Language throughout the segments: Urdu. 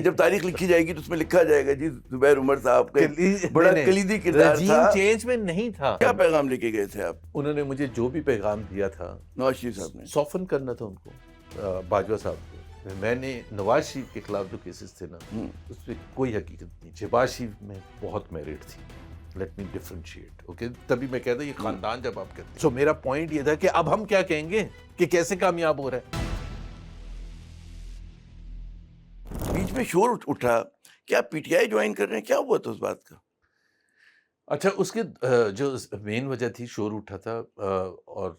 جب تاریخ لکھی جائے گی تو اس میں لکھا جائے گا جی زبیر عمر صاحب کا بڑا کلیدی کردار تھا. رجیم چینج میں نہیں تھا. کیا پیغام لے کے گئے تھے آپ؟ انہوں نے مجھے جو بھی پیغام دیا تھا نواز شریف صاحب نے سوفن کرنا تھا ان کو، باجوہ صاحب کو. میں نے نواز شریف کے خلاف جو کیسز تھے نا اس پہ کوئی حقیقت نہیں. شہباز شریف میں بہت میرٹ تھی. Let me differentiate, okay? تبھی میں کہتا یہ خاندان جب آپ کہتے ہیں. سو میرا پوائنٹ یہ تھا کہ اب ہم کیا کہیں گے کہ کیسے کامیاب ہو رہا ہے. بیچ میں شور اٹھا کیا پی ٹی آئی جوائن کر رہے ہیں، کیا ہوا تھا اس بات کا؟ اچھا، اس کے جو مین وجہ تھی شور اٹھا تھا اور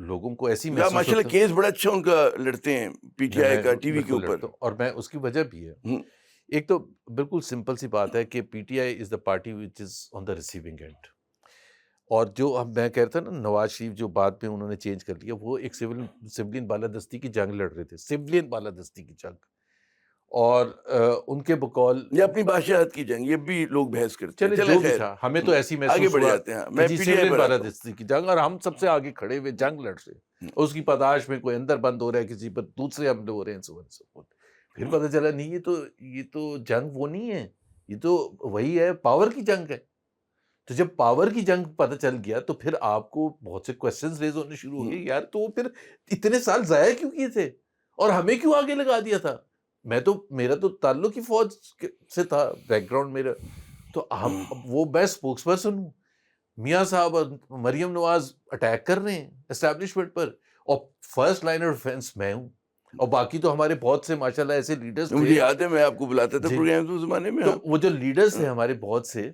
لوگوں کو ایسی محسوس ماشاء اللہ کیس بڑا اچھا ان کا لڑتے ہیں پی ٹی آئی کا ٹی وی کے اوپر. اور میں اس کی وجہ بھی ہے. ایک تو بالکل سمپل سی بات ہے کہ پی T I is the party which is on the receiving end. اور جو میں کہتا نا نواز شریف جو بعد میں انہوں نے چینج کر لیا، وہ ایک سولین بالادستی کی جنگ لڑ رہے تھے، سولین بالادستی کی جنگ. اور ان کے بقول یہ اپنی بادشاہت کی جنگ، یہ بھی لوگ بحث کرتے ہیں. چلے جو بھی تھا، ہمیں تو ایسی آگے محسوس بڑھ ہوا جاتے ہیں. میں کہ پی ٹی آئی سولین پر آتا ہوں. بالادستی کی جنگ، اور ہم سب سے آگے کھڑے ہوئے جنگ لڑ رہے. اس کی پاداش میں کوئی اندر بند ہو رہا ہے، کسی پر دوسرے حملے ہو رہے ہیں. پھر پتہ چلا نہیں، یہ تو جنگ وہ نہیں ہے، یہ تو وہی ہے، پاور کی جنگ ہے. تو جب پاور کی جنگ پتہ چل گیا تو پھر آپ کو بہت سے کوسچنز ریز ہونے شروع ہو گئے. یار تو پھر اتنے سال ضائع کیوں کیے تھے اور ہمیں کیوں آگے لگا دیا تھا؟ میرا تو تعلق ہی فوج سے تھا، بیک گراؤنڈ میرا. تو وہ میں اسپوکس پرسن ہوں. میاں صاحب اور مریم نواز اٹیک کر رہے ہیں اسٹیبلشمنٹ پر، اور فرسٹ لائن آف ڈیفینس میں ہوں. اور باقی تو ہمارے بہت سے ماشاءاللہ ایسے لیڈرز تھے. مجھے یاد ہے میں آپ کو بلاتا تھا پروگرام اس زمانے میں. تو وہ جو لیڈرز تھے ہمارے بہت سے،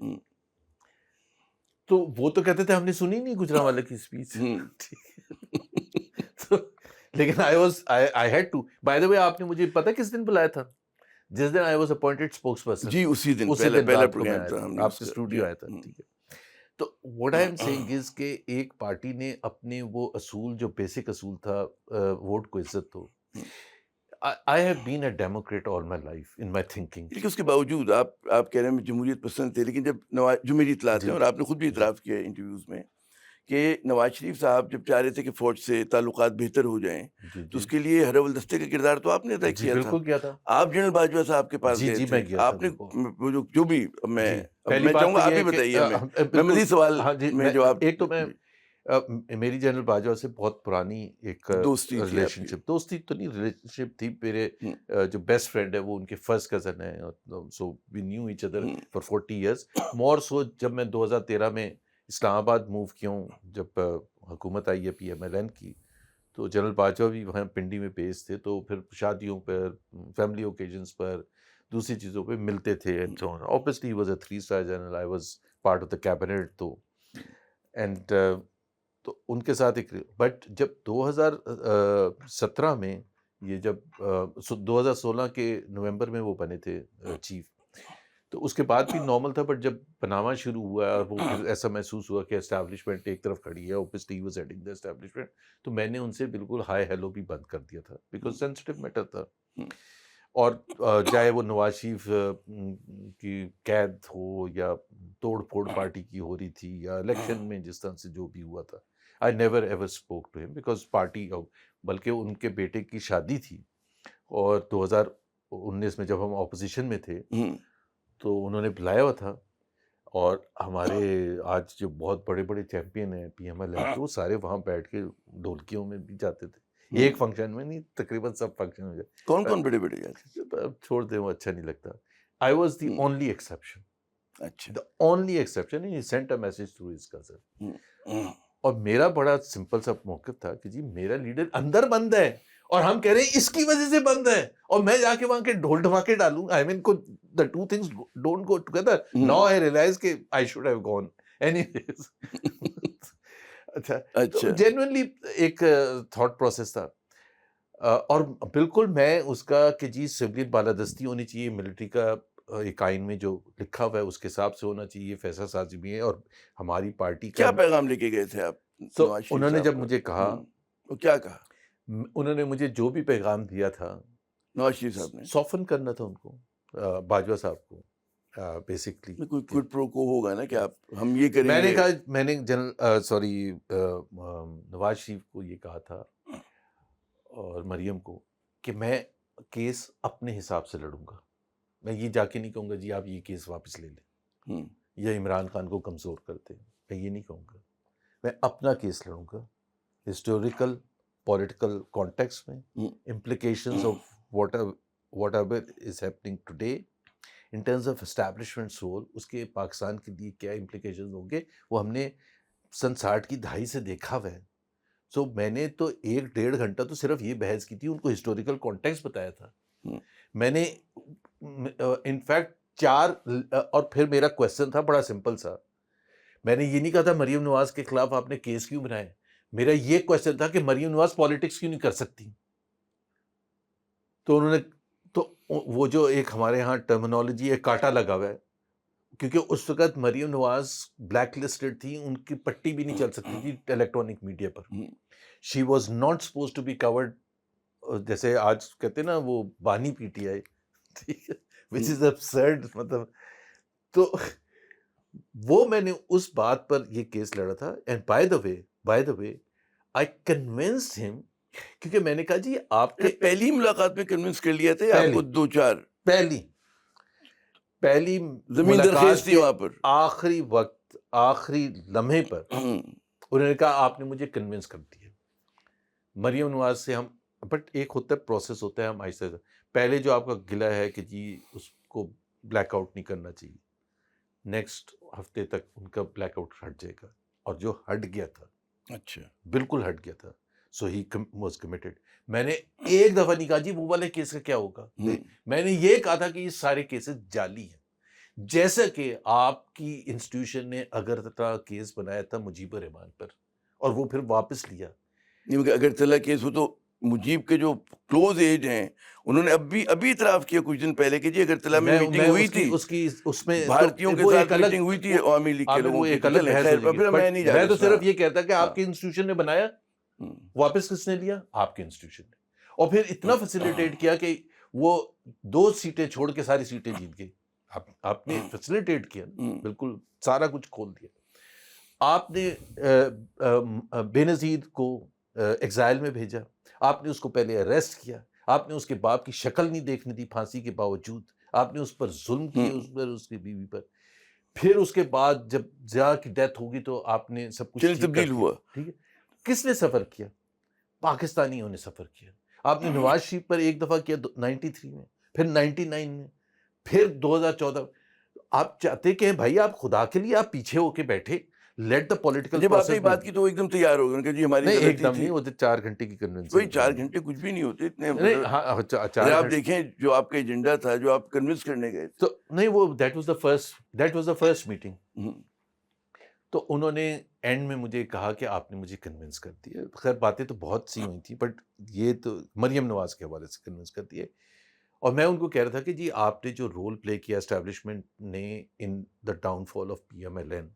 تو وہ تو کہتے تھے ہم نے سنی نہیں گجرانوالہ کی اسپیچ. لیکن I had to. By the way, آپ نے مجھے پتہ کس دن بلایا تھا؟ جس دن I was appointed spokesperson. جی اسی دن پہلا پروگرام تھا، ہم نے آپ کے اسٹوڈیو آیا تھا. ٹھیک ہے. تو what I am saying is کہ ایک پارٹی نے اپنے وہ اصول، جو بیسک اصول تھا ووٹ کو عزت دو. I have been a Democrat all my life in my thinking. لیکن اس کے باوجود آپ کہہ رہے ہیں جمہوریت پسند تھے، لیکن جب جو میری اطلاعات ہیں، اور آپ نے خود بھی اعتراف کیا انٹرویوز میں، کہ نواز شریف صاحب جب چاہ رہے تھے کہ فوج سے تعلقات بہتر ہو جائیں تو اس کے لیے ہرول دستے کا کردار تو آپ نے ادا کیا تھا. بالکل کیا تھا. آپ جنرل باجوہ صاحب کے پاس گئے تھے، آپ نے جو بھی میں چاہوں گا آپ ہی بتائیے ہمیں. میں مزید سوال میں جواب. ایک تو میں میری جنرل باجوہ سے بہت پرانی ایک ریلیشن شپ، دوستی تو نہیں، ریلیشن شپ تھی. میرے جو بیسٹ فرینڈ ہے وہ ان کے فرسٹ کزن ہے. So we knew each other for 40 years. More so جب میں 2013 میں اسلام آباد موو کیا ہوں، جب حکومت آئی ہے PMLN کی، تو جنرل باجوہ بھی وہاں پنڈی میں بیس تھے. تو پھر شادیوں پر، فیملی اوکیجنس پر، دوسری چیزوں پہ ملتے تھے. And so obviously he was a 3-star general. I was part of the cabinet تو اینڈ تو ان کے ساتھ ایک. بٹ جب 2017 میں یہ جب 2016 کے نومبر میں وہ بنے تھے چیف، تو اس کے بعد بھی نارمل تھا. بٹ جب پناما شروع ہوا اور وہ پھر ایسا محسوس ہوا کہ اسٹیبلشمنٹ ایک طرف کھڑی ہے، obviously he was heading the establishment، تو میں نے ان سے بالکل ہائی ہیلو بھی بند کر دیا تھا، بیکاز سینسٹیو میٹر تھا. اور چاہے وہ نواز شریف کی قید ہو یا توڑ پھوڑ پارٹی کی ہو رہی تھی، یا الیکشن میں جس طرح سے جو بھی ہوا تھا، I never ever spoke to him because party, بلکہ ان کے بیٹے کی شادی تھی. اور 2019 میں جب ہم اپوزیشن میں تھے تو انہوں نے بلایا ہوا تھا. اور ہمارے آج جو بہت بڑے بڑے چیمپئن ہیں PMLN کے، وہ سارے وہاں بیٹھ کے ڈھولکیوں میں بھی جاتے تھے. ایک فنکشن میں نہیں، تقریباً سب فنکشن میں جاتے. کون کون بڑے بڑے جاتے؟ چھوڑ دیں، وہ اچھا نہیں لگتا. I was the only exception. اچھا. The only exception. He sent a message to his cousin. اور میرا بڑا سمپل سا موقف تھا کہ جی میرا لیڈر اندر بند ہے اور ہم کہہ رہے ہیں اس کی وجہ سے بند ہے، اور میں جا کے وہاں کے ڈھول دھماکے ڈالوں. I mean the two things don't go together. Now I realize کہ I should have gone. Anyways. اچھا، جینوئنلی ایک تھاٹ پروسیس تھا. اور بالکل میں اس کا کہ جی سولین بالادستی ہونی چاہیے، ملٹری کا ایک آئین میں جو لکھا ہوا ہے اس کے حساب سے ہونا چاہیے، فیصلہ سازی بھی ہے. اور ہماری پارٹی کا کیا پیغام لے کے گئے تھے آپ؟ تو انہوں نے جب مجھے کہا، کیا کہا انہوں نے مجھے جو بھی پیغام دیا تھا، نواز شریف صاحب نے سوفن کرنا تھا ان کو، باجوہ صاحب کو بیسکلی. کوئی کوئڈ پرو کو ہوگا نا کہ آپ ہم یہ کریں گے. میں نے کہا، میں نے نواز شریف کو یہ کہا تھا اور مریم کو کہ میں کیس اپنے حساب سے لڑوں گا. میں یہ جا کے نہیں کہوں گا جی آپ یہ کیس واپس لے لیں یا عمران خان کو کمزور کرتے ہیں، میں یہ نہیں کہوں گا. میں اپنا کیس لڑوں گا ہسٹوریکل پولیٹیکل کانٹیکس میں، implications of whatever is happening today in terms of establishment's role، اس کے پاکستان کے لیے کیا implications ہوں گے، وہ ہم نے سن 60 کی دہائی سے دیکھا ہوا ہے. سو میں نے تو 1-1.5 گھنٹہ تو صرف یہ بحث کی تھی، ان کو ہسٹوریکل کانٹیکس بتایا تھا. میں نے انفیکٹ 4 اور پھر میرا کویسچن تھا بڑا سمپل سا، میں نے یہ نہیں کہا تھا مریم نواز کے خلاف آپ نے کیس کیوں بنائے، میرا یہ کویسچن تھا کہ مریم نواز پالیٹکس کیوں نہیں کر سکتی. تو انہوں نے تو وہ جو ایک ہمارے ہاں ٹرمینالوجی ایک کاٹا لگا ہوا ہے، کیونکہ اس وقت مریم نواز بلیک لسٹڈ تھی، ان کی پٹی بھی نہیں چل سکتی تھی الیکٹرانک میڈیا پر. She was not suppose to be covered, جیسے آج کہتے ہیں نا وہ بانی پی ٹی آئی، وچ از ابسرڈ. مطلب تو وہ میں نے اس بات پر یہ کیس لڑا تھا. And by the way I convinced ہم، کیونکہ میں نے کہا جی آپ کے پہلی ملاقات میں کنونس کر لیا تھا آپ کو 2-4 پہلی زمین درخیز تھی وہاں پر، آخری وقت آخری لمحے پر انہوں نے کہا آپ نے مجھے کنونس کر دیا. مریم نواز سے ہم، بٹ ایک ہوتا ہے پروسیس ہوتا ہے، ہم آہستہ پہلے جو آپ کا گلہ ہے کہ جی اس کو بلیک آؤٹ نہیں کرنا چاہیے، نیکسٹ ہفتے تک ان کا بلیک آؤٹ ہٹ جائے گا. اور جو ہٹ گیا تھا، اچھا بالکل ہٹ گیا تھا، سو ہی واز کمیٹڈ. میں نے ایک دفعہ نہیں کہا جی وہ والے کیس کا کیا ہوگا، میں نے یہ کہا تھا کہ یہ سارے کیسز جعلی ہیں. جیسا کہ آپ کی انسٹیٹیوشن نے اگرتلہ کیس بنایا تھا مجیب الرحمان پر اور وہ پھر واپس لیا. اگرتلہ کیس ہو تو مجیب کے جو کلوز ایج ہیں انہوں نے ابھی اعتراف کیا کچھ دن پہلے کہ جی اگرتلہ میں میٹنگ ہوئی تھی، اس میں بھارتیوں کے ساتھ میٹنگ ہوئی تھی عوامی لیگ کے لوگوں کی. میں تو صرف یہ کہتا کہ آپ کی انسٹیٹیوشن نے بنایا، واپس کس نے لیا؟ آپ کی انسٹیٹیوشن نے. اور پھر اتنا فیسیلیٹیٹ کیا کہ وہ 2 سیٹیں چھوڑ کے ساری سیٹیں جیت گئی. آپ نے فیسیلیٹیٹ کیا، بالکل سارا کچھ کھول دیا. آپ نے بے نظیر کو ایگزائل میں بھیجا، آپ نے اس کو پہلے اریسٹ کیا، آپ نے اس کے باپ کی شکل نہیں دیکھنے دی پھانسی کے باوجود، آپ نے اس پر ظلم کیا، اس پر اس کی بیوی پر. پھر اس کے بعد جب ضیاء کی ڈیتھ ہوگی تو آپ نے سب کچھ تبدیل ہوا. ٹھیک ہے، کس نے سفر کیا؟ پاکستانیوں نے سفر کیا. آپ نے نواز شریف پر ایک دفعہ کیا 93 میں، پھر 99 میں، پھر 2014. آپ چاہتے کہ بھائی آپ خدا کے لیے آپ پیچھے ہو کے بیٹھے، لیٹ دا پولیٹیکل. جب آپ نے بات کی تو ایک دم تیار ہو گئے کہ جی ہماری نہیں، ایک دم نہیں ہوتے. 4 گھنٹے کی کنونس، کوئی 4 گھنٹے کچھ بھی نہیں ہوتے اتنے. آپ دیکھیں جو آپ کا ایجنڈا تھا، جو آپ کنونس کرنے گئے تو نہیں، وہ that was the first meeting. تو انہوں نے اینڈ میں مجھے کہا کہ آپ نے مجھے کنونس کر دیا. خیر باتیں تو بہت سی ہوئی تھیں، بٹ یہ تو مریم نواز کے حوالے سے کنونس کر دیا. اور میں ان کو کہہ رہا تھا کہ جی آپ نے جو رول پلے کیا اسٹیبلشمنٹ نے ان دا ڈاؤن فال آف PMLN،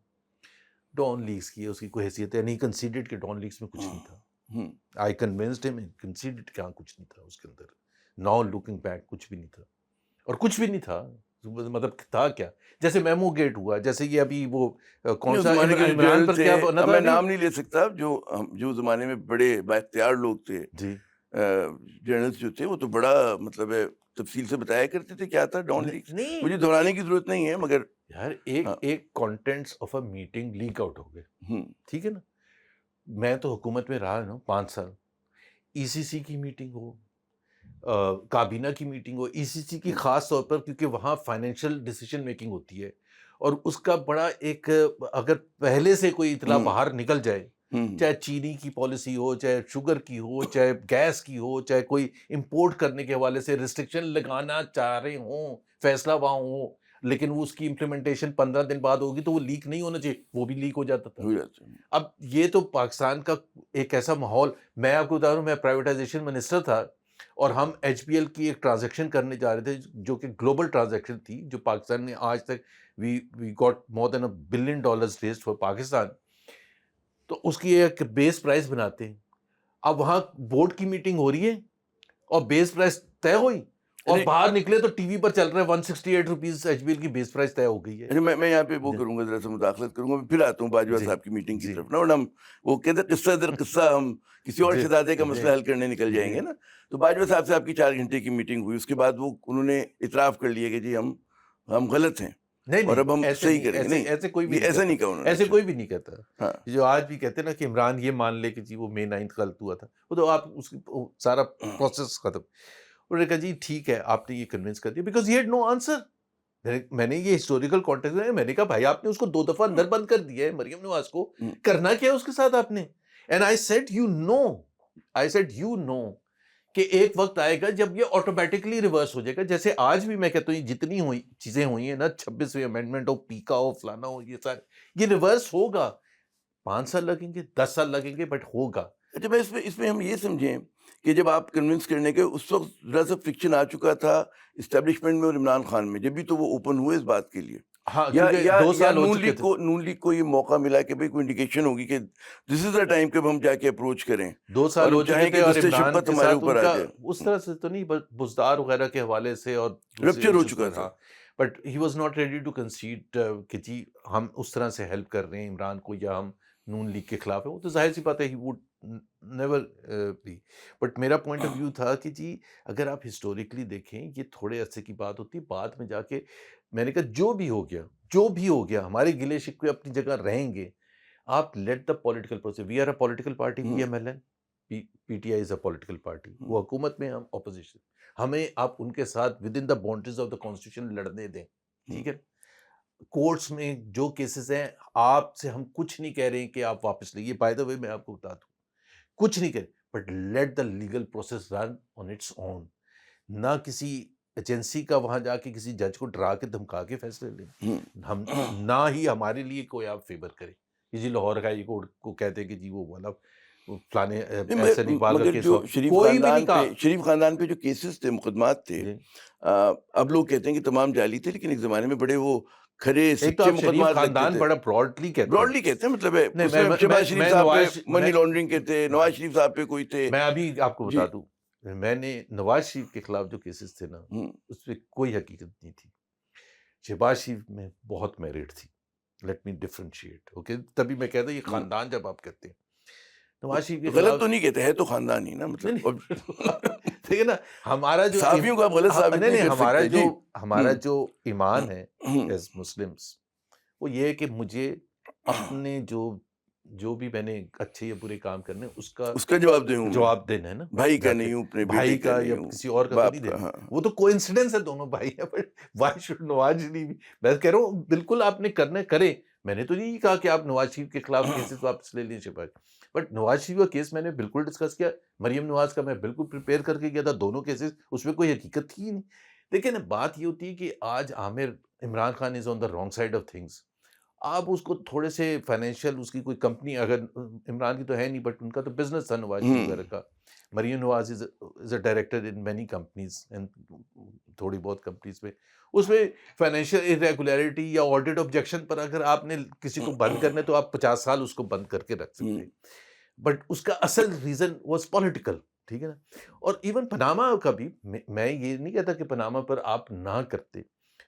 ڈان لیگس کی اس کی کوئی حیثیت ہے نہیں. کنسیڈڈ کہ ڈان لیگس میں کچھ نہیں تھا. آئی کنونسڈ ہم، کنسیڈڈ کہ کچھ نہیں تھا اس کے اندر. ناؤ لوکنگ بیک کچھ بھی نہیں تھا، اور کچھ بھی نہیں تھا. مطلب تھا کیا؟ جیسے میمو گیٹ ہوا، جیسے یہ ابھی وہ کون سا عمران پر کیا بنا تھا، میں نام نہیں لے سکتا، جو زمانے میں بڑے بااختیار لوگ تھے جی، جرنلسٹ جو تھے، وہ تو بڑا مطلب ہے تفصیل سے بتایا کرتے تھے کیا تھا ڈان لیگ. مجھے دہرانے کی ضرورت نہیں ہے، مگر یار ایک contents of a meeting leak out ہو گئے. ٹھیک ہے نا، میں تو حکومت میں رہا نا 5 سال. ECC کی میٹنگ ہو، کابینہ کی میٹنگ ہو، ECC کی خاص طور پر کیونکہ وہاں فائنینشیل ڈیسیجن میکنگ ہوتی ہے، اور اس کا بڑا ایک، اگر پہلے سے کوئی اطلاع باہر نکل جائے، چاہے چینی کی پالیسی ہو، چاہے شوگر کی ہو، چاہے گیس کی ہو، چاہے کوئی امپورٹ کرنے کے حوالے سے ریسٹرکشن لگانا چاہ رہے ہوں، فیصلہ وہاں ہو، لیکن وہ اس کی امپلیمنٹیشن 15 دن بعد ہوگی تو وہ لیک نہیں ہونا چاہیے، وہ بھی لیک ہو جاتا تھا. اب یہ تو پاکستان کا ایک ایسا ماحول. میں آپ کو بتا رہا ہوں، میں پرائیویٹائزیشن منسٹر تھا اور ہم HPL کی ایک ٹرانزیکشن کرنے جا رہے تھے جو کہ گلوبل ٹرانزیکشن تھی، جو پاکستان نے آج تک we got more than $1 billion raised for Pakistan. تو اس کی ایک بیس پرائز بناتے ہیں. اب وہاں بورڈ کی میٹنگ ہو رہی ہے اور بیس پرائز طے ہوئی اور باہر نکلے تو ٹی وی پر چل رہا ہے 168 روپیز ایچ بی ایل کی بیس پرائز طے ہو گئی ہے. میں یہاں پہ وہ کروں گا، ذرا سا مداخلت کروں گا، پھر آتا ہوں باجوہ صاحب کی میٹنگ کی طرف نا. اور ہم وہ کہتے ہیں قصہ در قصہ ہم کسی اور شہزادے کا مسئلہ حل کرنے نکل جائیں گے نا. تو باجوہ صاحب سے آپ کی 4 گھنٹے کی میٹنگ ہوئی، اس کے بعد وہ انہوں نے اعتراف کر لیا کہ جی ہم غلط ہیں اور اب ہم صحیح کریں گے. نہیں، ایسے کوئی بھی ایسا نہیں کہا انہوں نے. ایسے کوئی بھی نہیں کہتا. جو آج بھی کہتے ہیں نا کہ عمران یہ مان لے کہ جی وہ May 9 غلط ہوا تھا، وہ تو آپ اس کی سارا پروسیس ختم. انہوں نے کہا جی ٹھیک ہے آپ نے یہ کنونس کر دیا because he had no answer. میں نے یہ ہسٹوریکل کانٹیکسٹ میں نے کہا بھائی آپ نے اس کو 2 دفعہ اندر بند کر دیا ہے مریم نواز کو، کرنا کیا ہے اس کے ساتھ آپ نے. And I said you know کہ ایک وقت آئے گا جب یہ آٹومیٹکلی ریورس ہو جائے گا. جیسے آج بھی میں کہتا ہوں جتنی چیزیں ہوئی ہیں نا، 26ویں امینڈمنٹ ہو، پیکا ہو، فلانا ہو، یہ سارے یہ ریورس ہوگا. 5 سال لگیں گے، 10 سال لگیں گے، بٹ ہوگا. جب اس میں ہم یہ سمجھیں کہ جب آپ کنونس کرنے کے اس وقت ذرا سا فکشن آ چکا تھا اسٹیبلشمنٹ میں اور عمران خان میں، جب بھی تو وہ اوپن ہوئے اس بات کے لیے. ہاں، یا 2 سال ہو چکے تھے. نون لیگ کو یہ موقع ملا کہ بھئی کوئی انڈیکیشن ہوگی کہ دس از دا ٹائم کہ ہم جا کے اپروچ کریں. 2 سال ہو چکے تھے اور عمران کے ساتھ ان کا اس طرح سے تو نہیں، بزدار وغیرہ کے حوالے سے اور رپچر ہو چکا تھا. But he was not ready to concede کہ جی ہم اس طرح سے ہیلپ کر رہے ہیں عمران کو یا ہم نون لیگ کے خلاف ہیں. وہ تو ظاہر سی بات ہے he would never be. But میرا پوائنٹ آف ویو تھا کہ جی اگر آپ ہسٹوریکلی دیکھیں یہ تھوڑے عرصے کی بات ہوتی، بعد میں جا کے میں نے کہا جو بھی ہو گیا ہمارے گلے شکوے اپنی جگہ رہیں گے. آپ let the political process. We are a political party, P M L N, P T I is a political party. وہ حکومت میں، ہم اپوزیشن. ہمیں آپ ان کے ساتھ with in the boundaries of the constitution لڑنے دیں. ٹھیک ہے، کورٹس میں جو کیسز ہیں آپ سے ہم کچھ نہیں کہہ رہے ہیں کہ آپ واپس لائیے. بائی دا وے میں آپ کو بتا دوں کچھ نہیں کہہ، but let the legal process run on its own. نہ کسی ایجنسی کا وہاں جا کے کسی جج کو ڈرا کے دھمکا کے فیصلے لیں. ہم نہ ہی ہمارے لیے کوئی آپ فیور کرے کہ جی لاہور ہائی کورٹ کو کہتے کہ جی وہ والا فلانے احسن اقبال کا کیس، کوئی بھی نہیں کہا. شریف خاندان پہ جو کیسز تھے، مقدمات تھے، اب لوگ کہتے ہیں کہ تمام جعلی تھے، لیکن ایک زمانے میں بڑے وہ کھرے سچے مقدمات خاندان بڑا براڈلی کہتے ہیں. مطلب ہے شہباز شریف صاحب پہ منی لانڈرنگ کے تھے، نواز شریف صاحب پہ کوئی تھے. میں ابھی آپ کو بتا دوں، میں نے نواز شریف کے خلاف جو کیسز تھے نا اس پہ کوئی حقیقت نہیں تھی. شہباز شریف میں بہت میرٹ تھی. Let me differentiate. اوکے، تبھی میں کہتا ہوں یہ خاندان جب آپ کہتے ہیں نواز شریف کے غلط تو نہیں کہتے، ہے تو خاندان ہی نا. مطلب ٹھیک ہے نا، ہمارا جو صحافیوں کو آپ غلط ثابت نہیں کر سکتے. ہمارا جو ایمان ہے ایز مسلمس وہ یہ ہے کہ مجھے اپنے جو بھی میں نے اچھے یا برے کام کرنے اس کا جواب دینا ہے نا. بھائی کا نہیں ہوں، اپنے بھائی کا یا کسی اور کا نہیں دینا. وہ تو کوئنسیڈنس ہے، دونوں بھائی ہیں. But why should Nawaz Sharif? میں کہہ رہا ہوں بالکل آپ نے کرنا کرے. میں نے تو نہیں کہا کہ آپ نواز شریف کے خلاف کیسز واپس لے لیں شہباز، بٹ نواز شریف کا کیس میں نے بالکل ڈسکس کیا. مریم نواز کا میں بالکل پریپیئر کر کے گیا تھا. دونوں کیسز اس میں کوئی حقیقت تھی ہی نہیں. لیکن بات یہ ہوتی ہے کہ آج Aamir Imran Khan is on the wrong side of things. آپ اس کو تھوڑے سے فائنینشیل، اس کی کوئی کمپنی، اگر عمران کی تو ہے نہیں بٹ ان کا تو بزنس تھا نواز شریف وغیرہ کا. Maryam Nawaz is a director in many companies and تھوڑی بہت کمپنیز میں. اس میں فائنینشیل ارریگولیرٹی یا آڈٹ آبجیکشن پر اگر آپ نے کسی کو بند کرنا ہے تو آپ 50 سال اس کو بند کر کے رکھ سکتے ہیں. بٹ اس کا اصل ریزن واز پولیٹیکل. ٹھیک ہے نا. اور ایون پناما کا بھی میں یہ نہیں کہتا کہ پناما پر آپ نہ کرتے.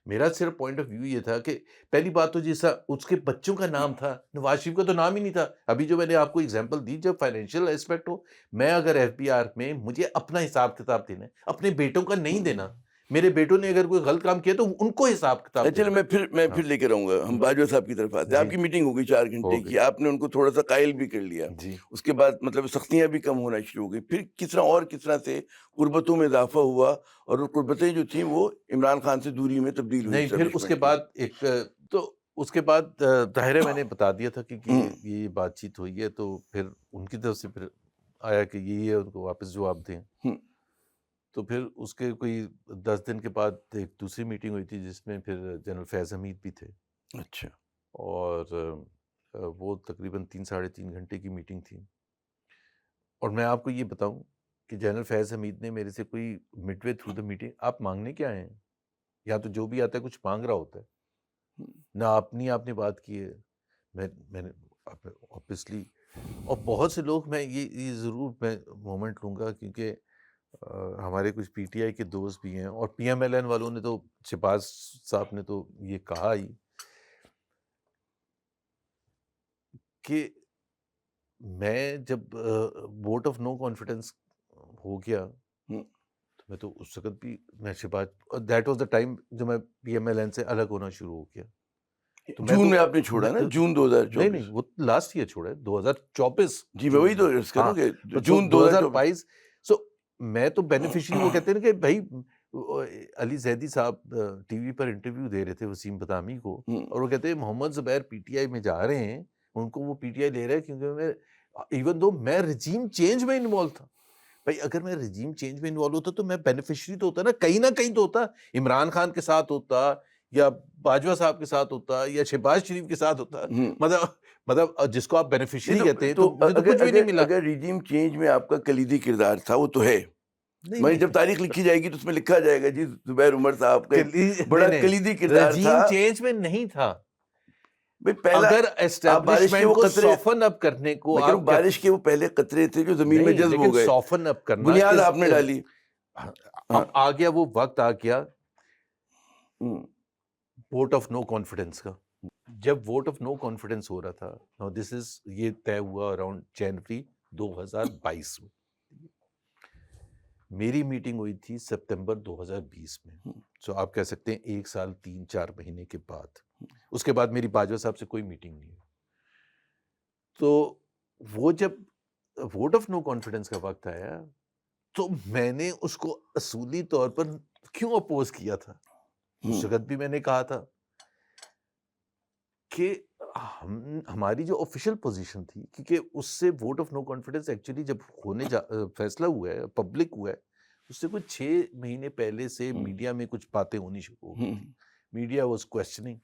میرا صرف پوائنٹ آف ویو یہ تھا کہ پہلی بات تو جیسا اس کے بچوں کا نام تھا، نواز شریف کا تو نام ہی نہیں تھا. ابھی جو میں نے آپ کو اگزامپل دی، جب فائنینشیل اسپیکٹ ہو، میں اگر ایف بی آر میں مجھے اپنا حساب کتاب دینا ہے، اپنے بیٹوں کا نہیں دینا. میرے بیٹوں نے اگر کوئی غلط کام کیا تو ان کو حساب کتاب. چلو میں پھر لے کے رہوں گا. ہم باجوہ صاحب کی طرف آتے ہیں. آپ کی میٹنگ ہو گئی 4 گھنٹے کی، آپ نے ان کو تھوڑا سا قائل بھی کر لیا. اس کے بعد مطلب سختیاں بھی کم ہونا شروع ہو گئی. پھر کس طرح سے قربتوں میں اضافہ ہوا اور وہ قربتیں جو تھیں وہ عمران خان سے دوری میں تبدیل ہوئی. نہیں، پھر اس کے بعد اس کے بعد ظاہر ہے میں نے بتا دیا تھا کہ یہ بات چیت ہوئی ہے، تو پھر ان کی طرف سے پھر آیا کہ یہ ان کو واپس جواب دیں. تو پھر اس کے کوئی 10 دن کے بعد ایک دوسری میٹنگ ہوئی تھی جس میں پھر جنرل فیض حمید بھی تھے. اچھا. اور وہ تقریباً 3-3.5 گھنٹے کی میٹنگ تھی. اور میں آپ کو یہ بتاؤں کہ جنرل فیض حمید نے میرے سے کوئی mid way through the meeting, آپ مانگنے کیا آئے ہیں؟ یا تو جو بھی آتا ہے کچھ مانگ رہا ہوتا ہے نہ. آپ نے بات کی ہے. میں نے آبویسلی، اور بہت سے لوگ، میں یہ ضرور میں مومنٹ لوں گا کیونکہ ہمارے کچھ پی ٹی آئی کے دوست بھی ہیں اور پی ایم ایل این والوں نے تو شہباز صاحب نے تو یہ کہا ہی کہ میں جب ووٹ آف نو کانفیڈنس ہو گیا تو میں تو اس وقت بھی میں Shehbaz, that was the time جو میں پی ایم ایل این سے الگ ہونا شروع ہو گیا. جون میں آپ نے چھوڑا نا، جون 2024. نہیں وہ لاسٹ ایئر چھوڑا ہے 2024. جی میں وہی تو عرض کروں کہ جون 2022. سو میں تو بینیفیشری، وہ کہتے ہیں کہ بھائی علی زیدی صاحب ٹی وی پر انٹرویو دے رہے تھے وسیم بطامی کو، اور وہ کہتے ہیں محمد زبیر پی ٹی آئی میں جا رہے ہیں، ان کو وہ پی ٹی آئی لے رہے ہیں کیونکہ میں ایون دو میں رجیم چینج میں انوالو تھا. بھائی اگر میں رجیم چینج میں انوالو ہوتا تو میں بینیفیشری تو ہوتا نا، کہیں نہ کہیں تو ہوتا، عمران خان کے ساتھ ہوتا یا باجوہ صاحب کے ساتھ ہوتا یا شہباز شریف کے ساتھ ہوتا، مطلب جس کو آپ بینیفیشری کہتے ہیں. تو کچھ بھی نہیں ملا. اگر رجیم چینج میں آپ کا کلیدی کردار تھا وہ تو ہے، میں جب تاریخ لکھی جائے گی تو اس میں لکھا جائے گا جی زبیر عمر صاحب کا بڑا کلیدی کردار تھا. رجیم چینج میں نہیں تھا. پہلا اگر اسٹیبلشمنٹ کو سافن اپ کرنے کو، بارش کے وہ پہلے قطرے تھے جو زمین میں جذب ہو گئے، سافن اپ کرنا بنیاد آپ نے ڈالی. آ گیا وہ وقت، آ گیا ووٹ آف نو کانفیڈنس کا. جب ووٹ آف نو کانفیڈنس ہو رہا تھا، دس از یہ طے ہوا اراؤنڈ جنوری 2022 میں. میری میٹنگ ہوئی تھی سپتمبر 2020 میں. سو آپ کہہ سکتے ہیں 1 سال 3-4 مہینے کے بعد. اس کے بعد میری باجوہ صاحب سے کوئی میٹنگ نہیں ہوئی. تو وہ جب ووٹ آف نو کانفیڈنس کا وقت آیا تو میں نے اس کو اصولی طور پر کیوں اپوز کیا تھا. اس وقت بھی میں نے کہا تھا کہ ہماری جو آفیشیل پوزیشن تھی، کیونکہ اس سے vote of no confidence actually جب فیصلہ ہوا ہے، پبلک ہوا ہے، اس سے کچھ 6 مہینے پہلے سے میڈیا میں کچھ باتیں ہونی شروع ہو گئی. میڈیا واز کوسچننگ،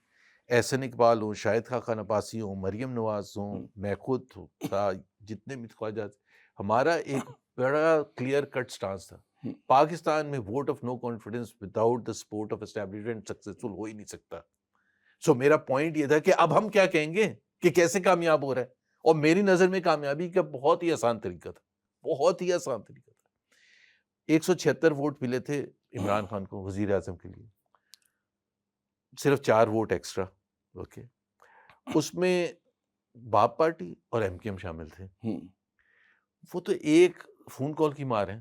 احسن اقبال ہوں، شاہد خاقان عباسی ہوں، مریم نواز ہوں، میں خود تھا، جتنے بھی خواجات. ہمارا ایک بڑا کلیئر کٹ سٹانس تھا، پاکستان میں vote of no confidence without the support of establishment successful ہو ہی نہیں سکتا. سو میرا پوائنٹ یہ تھا کہ اب ہم کیا کہیں گے کہ کیسے کامیاب ہو رہا ہے. اور میری نظر میں کامیابی کا بہت ہی آسان طریقہ تھا، بہت ہی آسان طریقہ تھا. 176 ووٹ ملے تھے عمران خان کو وزیر اعظم کے لیے، صرف 4 ووٹ ایکسٹرا. اوکے، اس میں باپ پارٹی اور ایم کیو ایم شامل تھے. وہ تو ایک فون کال کی مار ہیں،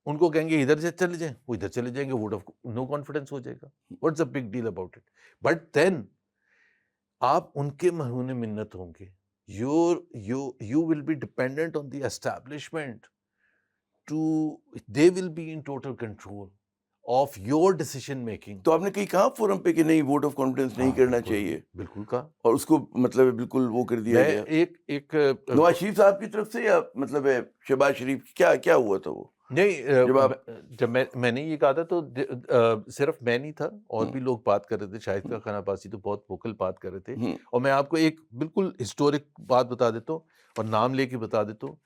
ان کو کہیں گے ادھر سے چلے جائیں، وہ ادھر چلے جائیں گے، ووٹ آف نو کانفیڈنس ہو جائے گا. What's a big deal about it. But then آپ ان کے مرہون منت ہوں گے. You will be dependent on the establishment they will be in total control of your decision making. تو آپ نے کہیں کہا فورم پہ کہ نہیں ووٹ آف کانفیڈنس نہیں کرنا چاہیے؟ بالکل کہا، اور اس کو مطلب بالکل وہ کر دیا گیا. ایک نواز شریف صاحب کی طرف سے یا مطلب شہباز شریف کیا ہوا تھا؟ وہ نہیں، جب میں نے یہ کہا تھا تو صرف میں نہیں تھا، اور بھی لوگ بات کر رہے تھے. شاہد خاقان عباسی تو بہت ووکل بات کر رہے تھے. اور میں آپ کو ایک بالکل ہسٹورک بات بتا دیتا ہوں اور نام لے کے بتا دیتا ہوں،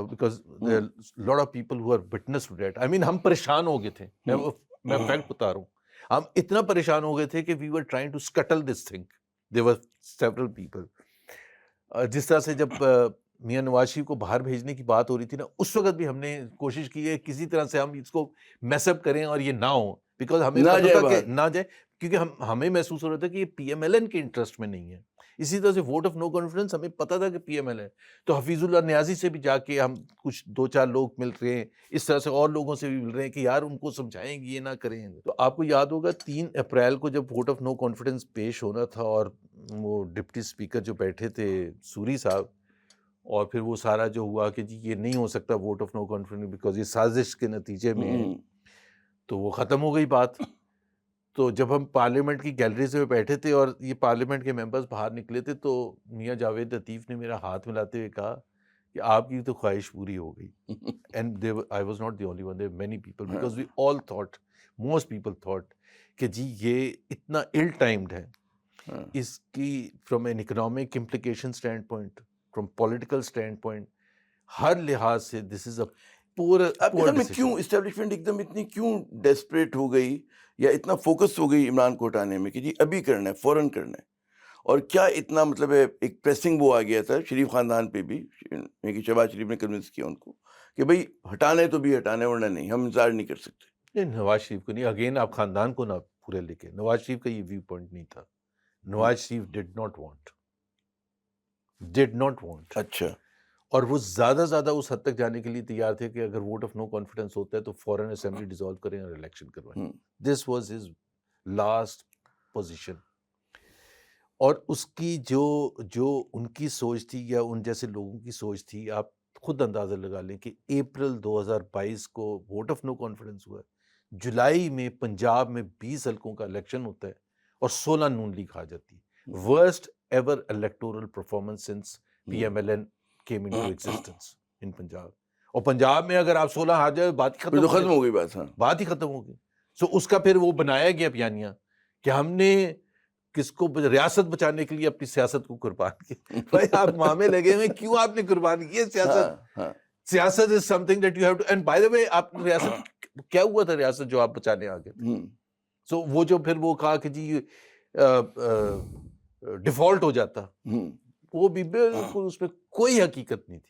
because there are a lot of people who are witness to that. I mean ہم پریشان ہو گئے تھے. میں فیکٹ بتا رہا ہوں، ہم اتنا پریشان ہو گئے تھے کہ we were trying to scuttle this thing. There were several people. جس طرح سے جب میاں نواز شریف کو باہر بھیجنے کی بات ہو رہی تھی نا، اس وقت بھی ہم نے کوشش کی ہے کسی طرح سے ہم اس کو میس اپ کریں اور یہ نہ ہو، بیکاز ہمیں پتہ تھا کہ نہ جائے، کیونکہ ہمیں محسوس ہو رہا تھا کہ یہ پی ایم ایل این کے انٹرسٹ میں نہیں ہے. اسی طرح سے ووٹ آف نو کانفیڈنس ہمیں پتہ تھا کہ پی ایم ایل ہے. تو حفیظ اللہ نیازی سے بھی جا کے ہم کچھ 2-4 لوگ مل رہے ہیں، اس طرح سے اور لوگوں سے بھی مل رہے ہیں کہ یار ان کو سمجھائیں گے یہ نہ کریں. تو آپ کو یاد ہوگا 3 اپریل کو جب ووٹ آف نو کانفیڈنس پیش ہونا تھا، اور وہ ڈپٹی اسپیکر جو بیٹھے تھے سوری صاحب، اور پھر وہ سارا جو ہوا کہ جی یہ نہیں ہو سکتا vote of no confidence because یہ سازش کے نتیجے میں ہے، تو وہ ختم ہو گئی بات. تو جب ہم پارلیمنٹ کی گیلری میں بیٹھے تھے اور یہ پارلیمنٹ کے ممبرز باہر نکلے تھے، تو میاں جاوید لطیف نے میرا ہاتھ ملاتے ہوئے کہا کہ آپ کی تو خواہش پوری ہو گئی. And I was not the only one, there many people, because we all thought, most people thought کہ جی یہ اتنا ال ٹائمڈ ہے. اس کی from an economic implication standpoint, from political standpoint, ہر لحاظ سے دس از اے کیوں اسٹیبلشمنٹ ایک دم اتنی کیوں ڈیسپریٹ ہو گئی یا اتنا فوکس ہو گئی عمران کو ہٹانے میں کہ جی ابھی کرنا ہے، فوراً کرنا ہے؟ اور کیا اتنا مطلب ہے ایک پریسنگ وہ آ گیا تھا شریف خاندان پہ بھی کہ شہباز شریف نے کنونس کیا ان کو کہ بھائی ہٹانا ہے تو بھی ہٹانا ہے ورنہ نہیں، ہم انتظار نہیں کر سکتے. نواز شریف کو نہیں، اگین آپ خاندان کو نہ پورے لے کے، نواز شریف کا یہ ویو پوائنٹ نہیں تھا. Nawaz Sharif did not want. اچھا. اور وہ زیادہ اس حد تک جانے کے لیے تیار تھے کہ اگر ووٹ آف نو کانفیڈنس ہوتا ہے تو فوراً اسمبلی ڈیزالو کریں اور الیکشن کروائیں. This was his last position. اور اس کی جو ان کی سوچ تھی یا ان جیسے لوگوں کی سوچ تھی، آپ خود اندازہ لگا لیں کہ اپریل 2022 کو ووٹ آف نو کانفیڈنس ہوا ہے، جولائی میں پنجاب میں 20 حلقوں کا الیکشن ہوتا ہے اور 16 نون لیگ آ جاتی ہے. Worst ever electoral performance since P M L N came into existence in Punjab. اور پنجاب میں اگر آپ 16 آ جائے بات ہی ختم ہو گئی، بات ہی ختم ہو گئی. سو اس کا پھر وہ بنایا گیا بیانیہ کہ ہم نے کس کو ریاست بچانے کے لیے اپنی سیاست کو قربان کیا. بھائی آپ مامے لگے ہوئے، کیوں آپ نے قربان کی سیاست is something that you have to. And by the way آپ ریاست کیا ہوا تھا، ریاست جو آپ بچانے آ گئے. سو وہ جو پھر وہ کہا کہ جی ڈیفالٹ ہو جاتا، وہ بھی بالکل اس میں کوئی حقیقت نہیں تھی.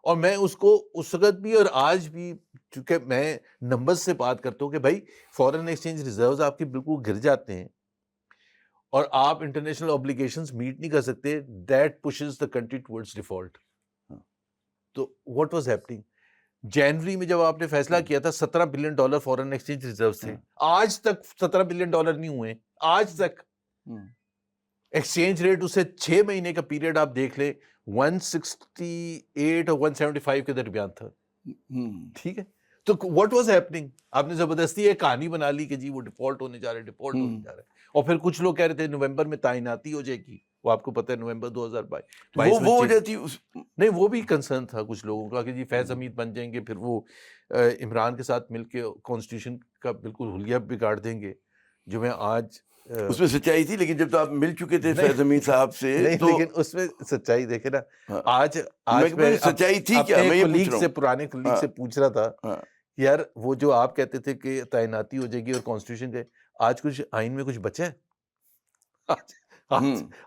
اور میں اس کو اس وقت بھی اور آج بھی، چونکہ میں نمبر سے بات کرتا ہوں کہ بھائی فورن ایکسچینج ریزروز آپ کے بالکل گر جاتے ہیں اور آپ انٹرنیشنل اوبلیگیشنز میٹ نہیں کر سکتے، that pushes the country towards default. تو واٹ واز ہیپننگ جنوری میں جب آپ نے فیصلہ کیا تھا $17 بلین فورن ایکسچینج ریزروز تھے، آج تک $17 بلین نہیں ہوئے. آج تک ایکسچینج ریٹ اسے 6 مہینے کا پیریڈ آپ دیکھ لیں 168 اور 175 کے درمیان تھا. ٹھیک ہے، تو واٹ واز ہیپننگ؟ آپ نے زبردستی ایک کہانی بنا لی کہ جی وہ ڈیفالٹ ہونے جا رہا ہے. اور پھر کچھ لوگ کہہ رہے تھے نومبر میں تعیناتی ہو جائے گی. وہ آپ کو پتہ ہے نومبر 2022 وہ ہو جاتی. نہیں، وہ بھی کنسرن تھا کچھ لوگوں کا کہ جی فیض حمید بن جائیں گے، پھر وہ عمران کے ساتھ مل کے کانسٹیٹیوشن کا بالکل حلیہ بگاڑ دیں گے. جو میں آج اس میں سچائی تھی، لیکن جب تو آپ مل چکے تھے فیض حمید صاحب سے، لیکن اس میں سچائی دیکھے نا. آج میں سچائی تھی کیا، میں یہ پوچھ رہا ہوں، پرانے کلیگ سے پوچھ رہا تھا یار وہ جو آپ کہتے تھے کہ تعیناتی ہو جائے گی اور کانسٹیٹیوشن کے، آج کچھ آئین میں کچھ بچا ہے؟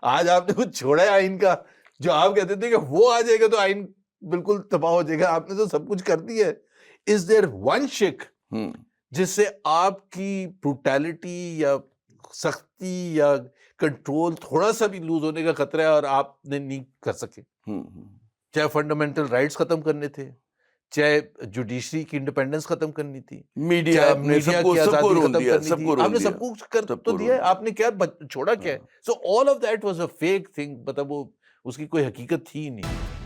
آج آپ نے کچھ چھوڑا ہے آئین کا؟ جو آپ کہتے تھے کہ وہ آ جائے گا تو آئین بالکل تباہ ہو جائے گا، آپ نے تو سب کچھ کر دیا ہے. از دیر ون شک جس سے آپ کی بروٹیلٹی یا سختی یا کنٹرول تھوڑا سا بھی لوز ہونے کا خطرہ ہے اور آپ نے نہیں کر سکے؟ چاہے فنڈامنٹل رائٹس ختم کرنے تھے، چاہے جوڈیشری کی انڈیپینڈنس ختم کرنی تھی، میڈیا کی آزادی ختم کرنی تھی. آپ نے سب کچھ کر تو دیا ہے، آپ نے کیا چھوڑا کیا ہے؟ So all of that was a fake thing. مطلب وہ اس کی کوئی حقیقت تھی ہی نہیں.